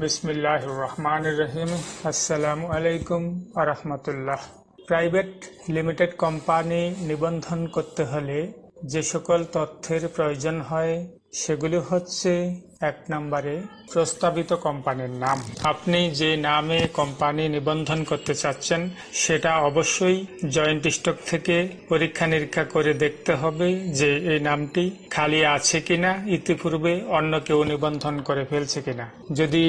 বিসমিল্লাহির রহমানির রহিম। আসসালামু আলাইকুম ওয়া রাহমাতুল্লাহ। প্রাইভেট লিমিটেড কোম্পানি নিবন্ধন করতে হলে যে সকল তথ্যের প্রয়োজন হয় সেগুলি হচ্ছে, 1 নম্বরে প্রস্তাবিত কোম্পানির নাম। আপনি যে নামে কোম্পানি নিবন্ধন করতে চাচ্ছেন সেটা অবশ্যই জয়েন্ট স্টক থেকে পরীক্ষা নিরীক্ষা করে দেখতে হবে যে এই নামটি খালি আছে কিনা, ইতিপূর্বে অন্য কেউ নিবন্ধন করে ফেলছে কিনা। যদি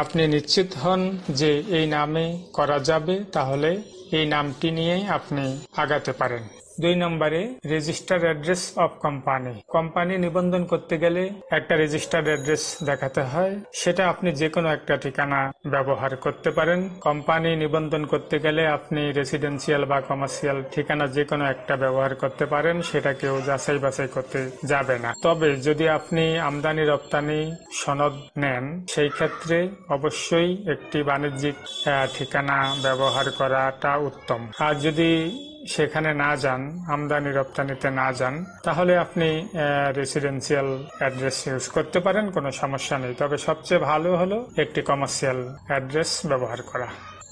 আপনি নিশ্চিত হন যে এই নামে করা যাবে তাহলে এই নামটি নিয়ে আপনি আগাতে পারেন। 2 নম্বরে registered address of company. Company নিবন্ধন করতে গেলে একটা রেজিস্টার্ড অ্যাড্রেস দেখাতে হয়, সেটা আপনি যে কোনো একটা ঠিকানা ব্যবহার করতে পারেন। কোম্পানি নিবন্ধন করতে গেলে আপনি রেসিডেন্সিয়াল বা কমার্শিয়াল ঠিকানা যে কোনো একটা ব্যবহার করতে পারেন, সেটা কেউ যাচাই বাছাই করতে যাবে না। তবে যদি আপনি আমদানি রপ্তানি সনদ নেন সেই ক্ষেত্রে অবশ্যই একটি বাণিজ্যিক ঠিকানা ব্যবহার করাটা উত্তম। আর যদি সেখানে না যান, আমদানি রপ্তানিতে না যান, তাহলে আপনি রেসিডেন্সিয়াল অ্যাড্রেস ইউজ করতে পারেন, কোনো সমস্যা নেই। তবে সবচেয়ে ভালো হলো একটি কমার্শিয়াল অ্যাড্রেস ব্যবহার করা।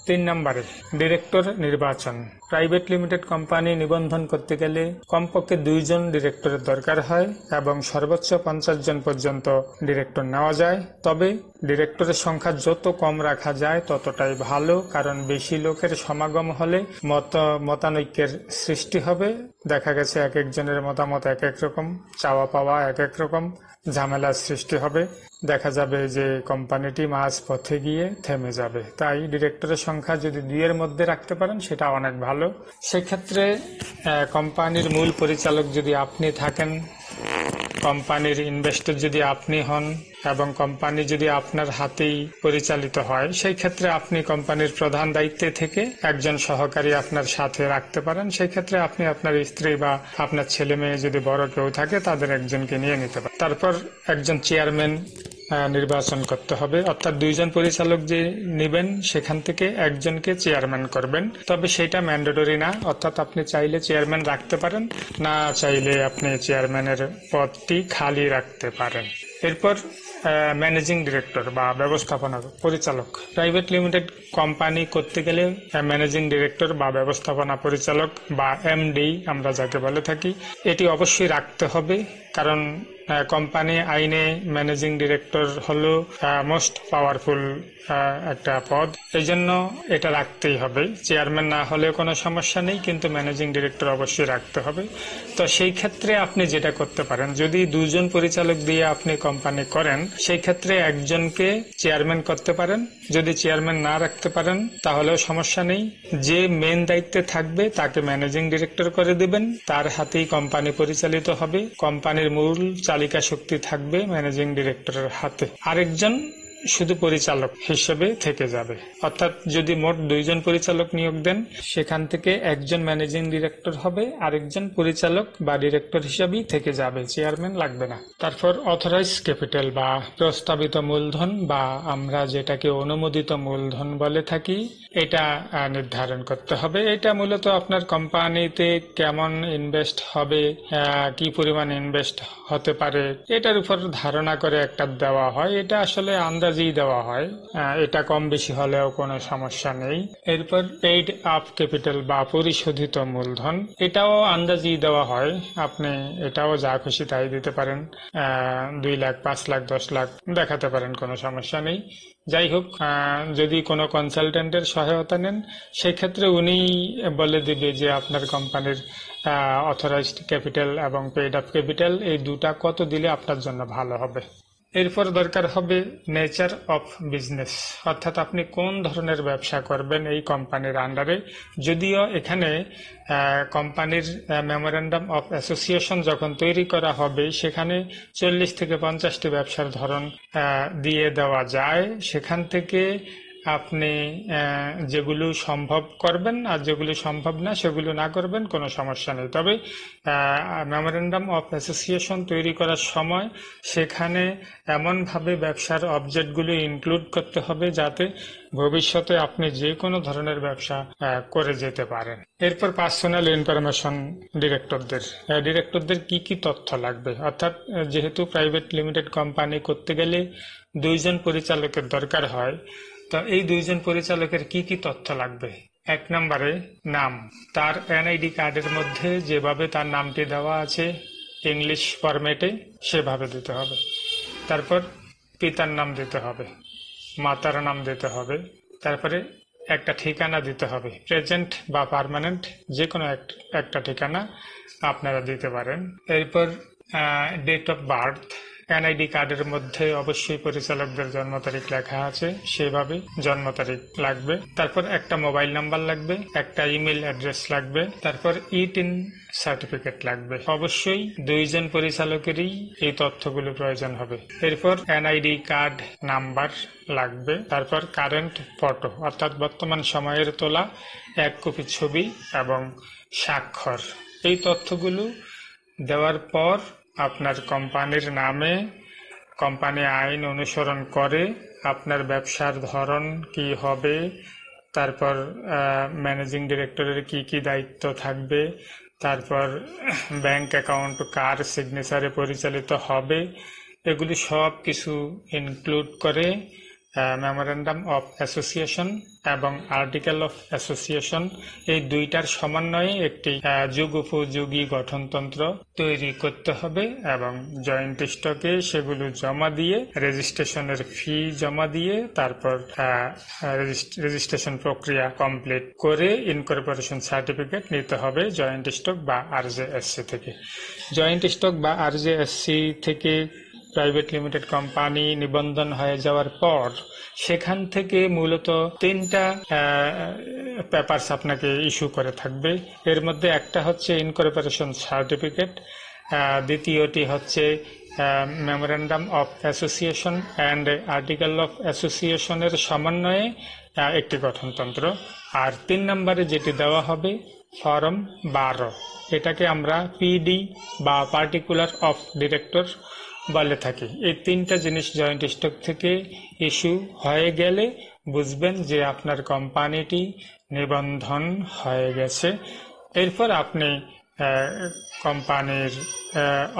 3 নম্বরে ডিরেক্টর নির্বাচন। প্রাইভেট লিমিটেড কোম্পানি নিবন্ধন করতে গেলে কমপক্ষে 2 জন ডিরেক্টরের দরকার হয় এবং সর্বোচ্চ 50 জন পর্যন্ত ডিরেক্টর নেওয়া যায়। তবে ডিরেক্টরের সংখ্যা যত কম রাখা যায় ততটাই ভালো, কারণ বেশি লোকের সমাগম হলে মতানৈক্যের সৃষ্টি হবে। দেখা গেছে এক একজনের মতামত এক এক রকম, চাওয়া পাওয়া এক এক রকম, ঝামেলার সৃষ্টি হবে। দেখা যাবে যে কোম্পানিটি মাঝ পথে গিয়ে থেমে যাবে। তাই ডিরেক্টরের সংখ্যা যদি 2 এর মধ্যে রাখতে পারেন সেটা অনেক ভালো। সেক্ষেত্রে কোম্পানির মূল পরিচালক যদি আপনি থাকেন, কোম্পানির ইনভেস্টর যদি আপনি হন এবং কোম্পানি যদি আপনার হাতেই পরিচালিত হয়, সেই ক্ষেত্রে আপনি কোম্পানির প্রধান দায়িত্বে থেকে একজন সহকারী আপনার সাথে রাখতে পারেন। সেই ক্ষেত্রে আপনি আপনার স্ত্রী বা আপনার ছেলে মেয়ে যদি বড় কেউ থাকে তাদের একজনকে নিয়ে নিতে পারেন। তারপর একজন চেয়ারম্যান নির্বাচন করতে হবে, অর্থাৎ 2 জন পরিচালক যে নেবেন সেখান থেকে একজনকে চেয়ারম্যান করবেন। তবে সেটা ম্যান্ডেটরি না, অর্থাৎ আপনি চাইলে চেয়ারম্যান রাখতে পারেন, না চাইলে আপনি চেয়ারম্যানের পদটি খালি রাখতে পারেন। এরপর ম্যানেজিং ডিরেক্টর বা ব্যবস্থাপনা পরিচালক। প্রাইভেট লিমিটেড কোম্পানি করতে গেলে ম্যানেজিং ডিরেক্টর বা ব্যবস্থাপনা পরিচালক বা এমডি আমরা যাকে বলে থাকি, এটি অবশ্যই রাখতে হবে। কারণ কোম্পানি আইনে ম্যানেজিং ডিরেক্টর হলো মোস্ট পাওয়ারফুল একটা পদ, এই জন্য এটা রাখতেই হবে। চেয়ারম্যান না হলে কোনো সমস্যা নেই, কিন্তু ম্যানেজিং ডিরেক্টর অবশ্যই রাখতে হবে। তো সেই ক্ষেত্রে আপনি যেটা করতে পারেন, যদি 2 জন পরিচালক দিয়ে আপনি কোম্পানি করেন সেই ক্ষেত্রে একজনকে চেয়ারম্যান করতে পারেন। যদি চেয়ারম্যান না রাখতে পারেন তাহলেও সমস্যা নেই, যে মেন দায়িত্বে থাকবে তাকে ম্যানেজিং ডিরেক্টর করে দিবেন, তার হাতেই কোম্পানি পরিচালিত হবে। কোম্পানির মূল চালিকা শক্তি থাকবে ম্যানেজিং ডিরেক্টরের হাতে, আরেকজন শুধু পরিচালক হিসেবে থেকে যাবে। অর্থাৎ যদি মোট 2 জন পরিচালক নিয়োগ দেন, সেখান থেকে একজন ম্যানেজিং ডিরেক্টর হবে, আরেকজন পরিচালক বা ডিরেক্টর হিসেবেই থেকে যাবে, চেয়ারম্যান লাগবে না। তারপর অথরাইজ ক্যাপিটাল বা প্রস্তাবিত মূলধন বা আমরা যেটাকে অনুমোদিত মূলধন বলে থাকি, এটা নির্ধারণ করতে হবে। এটা মূলত আপনার কোম্পানিতে কেমন ইনভেস্ট হবে, কি পরিমাণ ইনভেস্ট হতে পারে, এটার উপর ধারণা করে একটা দেওয়া হয়। এটা আসলে আন্দাজেই দেওয়া হয়, এটা কম বেশি হলেও কোনো সমস্যা নেই। এরপর পেইড আপ ক্যাপিটাল বা পরিশোধিত মূলধন, এটাও আন্দাজেই দেওয়া হয়। আপনি এটাও যা খুশি তাই দিতে পারেন, 2 লাখ, 5 লাখ, 10 লাখ দেখাতে পারেন, কোনো সমস্যা নেই। যাই হোক, যদি কোনো কনসালটেন্টের সহায়তা নেন সেক্ষেত্রে উনি বলে দিবে যে আপনার কোম্পানির অথরাইজড ক্যাপিটাল এবং পেইড আপ ক্যাপিটাল এই দুটা কত দিলে আপনার জন্য ভালো হবে। এরপর দরকার হবে নেচার অফ বিজনেস, অর্থাৎ আপনি কোন ধরনের ব্যবসা করবেন এই কোম্পানির আন্ডারে। যদিও এখানে কোম্পানির মেমোরেন্ডাম অফ অ্যাসোসিয়েশন যখন তৈরি করা হবে সেখানে 40 থেকে 50টি ব্যবসার ধরন দিয়ে দেওয়া যায়, সেখান থেকে আপনি যেগুলো সম্ভব করবেন আর যেগুলো সম্ভব না সেগুলো না করবেন, কোনো সমস্যা নেই। তবে মেমোরেন্ডাম অফ অ্যাসোসিয়েশন তৈরি করার সময় সেখানে এমনভাবে ব্যবসার অবজেক্টগুলো ইনক্লুড করতে হবে যাতে ভবিষ্যতে আপনি যে কোনো ধরনের ব্যবসা করে যেতে পারেন। এরপর পার্সোনাল ইনফরমেশন ডিরেক্টরদের কি কি তথ্য লাগবে, অর্থাৎ যেহেতু প্রাইভেট লিমিটেড কোম্পানি করতে গেলে দুইজন পরিচালকের দরকার হয়, তো এই দুইজন পরিচালকের কি কি তথ্য লাগবে? এক নম্বরে নাম, তার এনআইডি কার্ডের মধ্যে যেভাবে তার নামটি দেওয়া আছে ইংলিশ ফরম্যাটে সেভাবে দিতে হবে। তারপর পিতার নাম দিতে হবে, মাতার নাম দিতে হবে, তারপরে একটা ঠিকানা দিতে হবে, প্রেজেন্ট বা পার্মানেন্ট যে কোনো একটা ঠিকানা আপনারা দিতে পারেন। এরপর ডেট অফ বার্থ, এনআইডি কার্ডের মধ্যে অবশ্যই পরিচালকদের জন্ম তারিখ লেখা আছে, সেভাবে জন্ম তারিখ লাগবে। তারপর একটা মোবাইল নাম্বার লাগবে, একটা ইমেল অ্যাড্রেস লাগবে, তারপর ই-টিন সার্টিফিকেট লাগবে। অবশ্যই দুইজন পরিচালকেরই এই তথ্যগুলো প্রয়োজন হবে। এরপর এনআইডি কার্ড নাম্বার লাগবে, তারপর কারেন্ট ফটো অর্থাৎ বর্তমান সময়ের তোলা 1 কপি ছবি এবং স্বাক্ষর। এই তথ্যগুলো দেওয়ার পর আপনার কোম্পানির নামে কোম্পানি আইন অনুসরণ করে আপনার ব্যবসার ধরন কি হবে, তারপর ম্যানেজিং ডিরেক্টরের কি কি দায়িত্ব থাকবে, তারপর ব্যাংক অ্যাকাউন্ট কার সিগনেচারে পরিচালিত হবে, এগুলি সব কিছু ইনক্লুড করে মেমোরেন্ডাম অফ অ্যাসোসিয়েশন এবং আর্টিকেল অফ অ্যাসোসিয়েশন, এই দুইটার সমন্বয়ে একটি যুগোপযোগী গঠনতন্ত্র তৈরি করতে হবে এবং জয়েন্ট স্টকে সেগুলো জমা দিয়ে রেজিস্ট্রেশনের ফি জমা দিয়ে তারপর রেজিস্ট্রেশন প্রক্রিয়া কমপ্লিট করে ইনকর্পোরেশন সার্টিফিকেট নিতে হবে জয়েন্ট স্টক বা আরজেএসসি থেকে। জয়েন্ট স্টক বা আরজেএসসি থেকে প্রাইভেট লিমিটেড কোম্পানি নিবন্ধন হয়ে যাওয়ার পর সেখান থেকে মূলত 3টা পেপারস আপনাকে ইস্যু করে থাকবে। এর মধ্যে একটা হচ্ছে ইনকর্পোরেশন সার্টিফিকেট, দ্বিতীয়টি হচ্ছে memorandum of association and article of অ্যাসোসিয়েশনের সমন্বয়ে একটি গঠনতন্ত্র, আর 3 নম্বরে যেটি দেওয়া হবে ফর্ম 12, এটাকে আমরা পিডি বা পার্টিকুলার অফ ডিরেক্টর বলে থাকি। এই 3টা জিনিস জয়েন্ট স্টক থেকে ইস্যু হয়ে গেলে বুঝবেন যে আপনার কোম্পানিটি নিবন্ধন হয়ে গেছে। এরপর আপনি কোম্পানির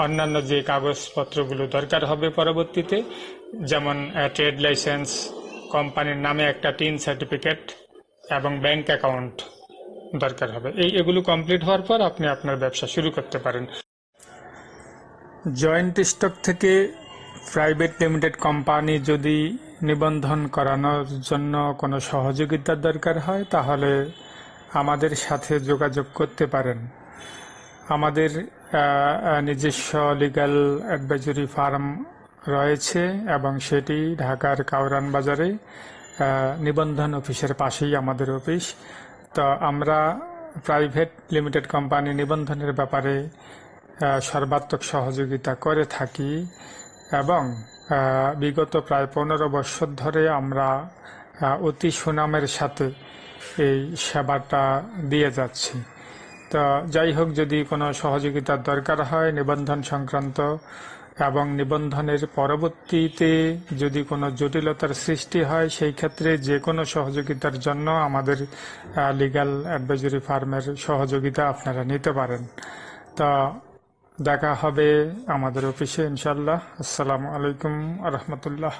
অন্যান্য যে কাগজপত্রগুলো দরকার হবে পরবর্তীতে, যেমন ট্রেড লাইসেন্স, কোম্পানির নামে একটা টিন সার্টিফিকেট এবং ব্যাংক অ্যাকাউন্ট দরকার হবে। এগুলো কমপ্লিট হওয়ার পর আপনি আপনার ব্যবসা শুরু করতে পারেন। জয়েন্ট স্টক থেকে প্রাইভেট লিমিটেড কোম্পানি যদি নিবন্ধন করানোর জন্য কোনো সহযোগিতার দরকার হয় তাহলে আমাদের সাথে যোগাযোগ করতে পারেন। আমাদের নিজস্ব লিগ্যাল অ্যাডভাইজরি ফার্ম রয়েছে এবং সেটি ঢাকার কাউরান বাজারে নিবন্ধন অফিসের পাশেই আমাদের অফিস। তো আমরা প্রাইভেট লিমিটেড কোম্পানি নিবন্ধনের ব্যাপারে সর্বাত্মক সহযোগিতা করে থাকি এবং বিগত প্রায় 15 বছর ধরে আমরা অতি সুনামের সাথে এই সেবাটা দিয়ে যাচ্ছি। তো যাই হোক, যদি কোনো সহযোগিতার দরকার হয় নিবন্ধন সংক্রান্ত এবং নিবন্ধনের পরবর্তীতে যদি কোনো জটিলতার সৃষ্টি হয়, সেই ক্ষেত্রে যে কোনো সহযোগিতার জন্য আমাদের লিগ্যাল অ্যাডভাইজরি ফার্মের সহযোগিতা আপনারা নিতে পারেন। তো দেখা হবে আমাদের অফিসে ইনশাল্লাহ। আসসালামু আলাইকুম ওয়া রাহমাতুল্লাহ।